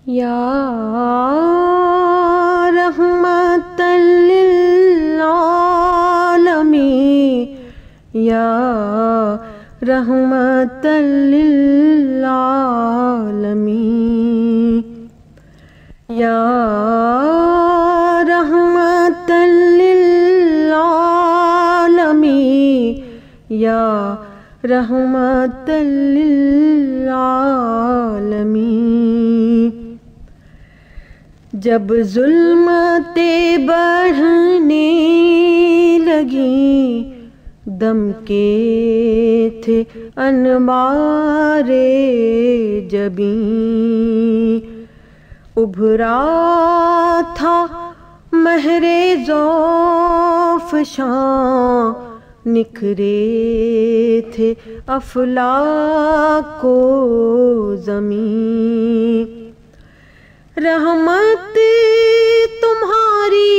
یا رحمت للعالمین، یا رحمت للعالمین، یا رحمت للعالمین، یا رحمت للعالمین۔ جب ظلمتیں بڑھنے لگیں، دمکے تھے انبار جبیں، ابھرا تھا مہر زوفشاں، نکھرے تھے افلاک و زمین۔ رحمت تمہاری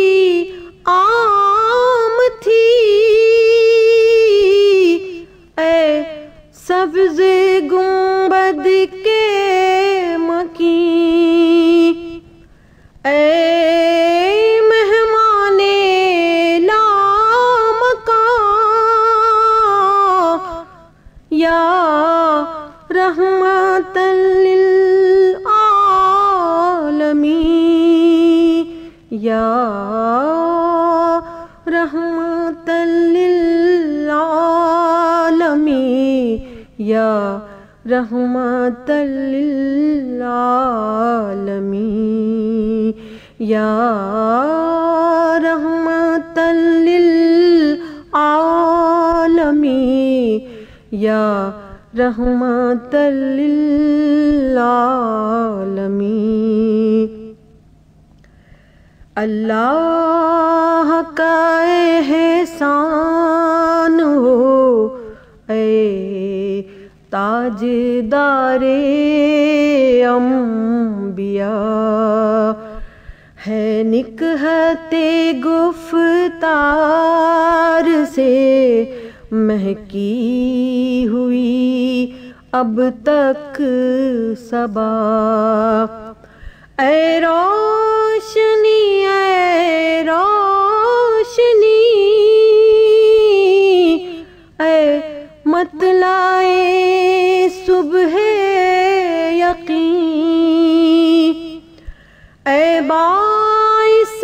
عام تھی اے سبز گنبد کے مکین، اے مہمان لامکاں، یا رحمت للعالمین، یا رحمت للعالمین، یا رحمت للعالمین، یا رحمت للعالمین، یا رحمت للعالمین۔ اللہ کا احسان ہو اے تاجدار انبیاء، ہے نکہت گفتار سے مہکی ہوئی اب تک صبا، اے روشنی اے روشنی، اے مطلع صبح یقین، اے باعث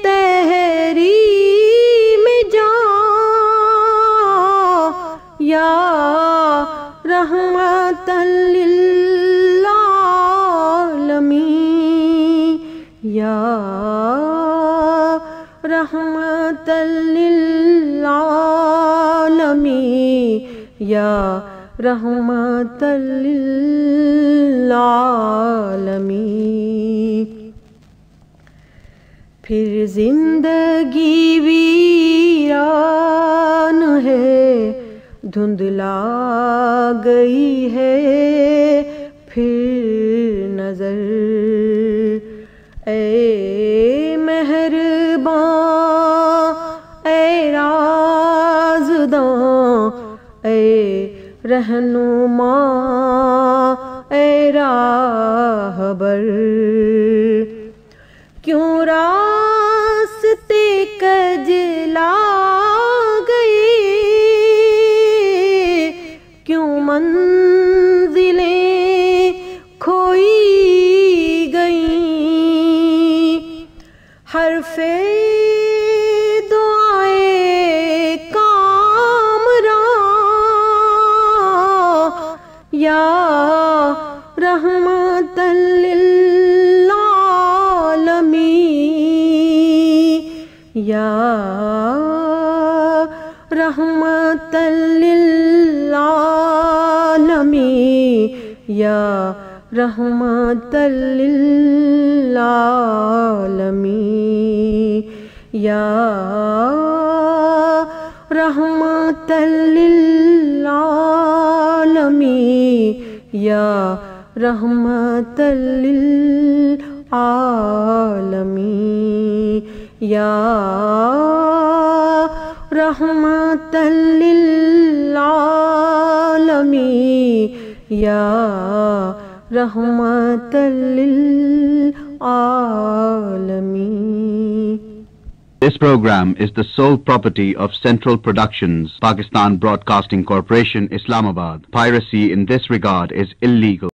تحریم جان، یا رحمت للعالمین، یا رحمت للعالمین، یا رحمت للعالمین۔ پھر زندگی ویران ہے، دھندلا گئی ہے پھر نظر، اے مہرباں اے رازداں، اے رہنما اے راہبر، کیوں راستے کجلا گئے، کیوں منزلیں کھوئی گئیں، حرف دعائے کامراں، یا رحمت للعالمین، یا رحمت للعالمین، یا رحمت للعالمین، یا رحمت للعالمین، یا رحمت للعالمین، یا رحمت للعالمین، یا رحمت للعالمین۔ This program is the sole property of Central Productions, Pakistan Broadcasting Corporation, Islamabad. Piracy in this regard is illegal.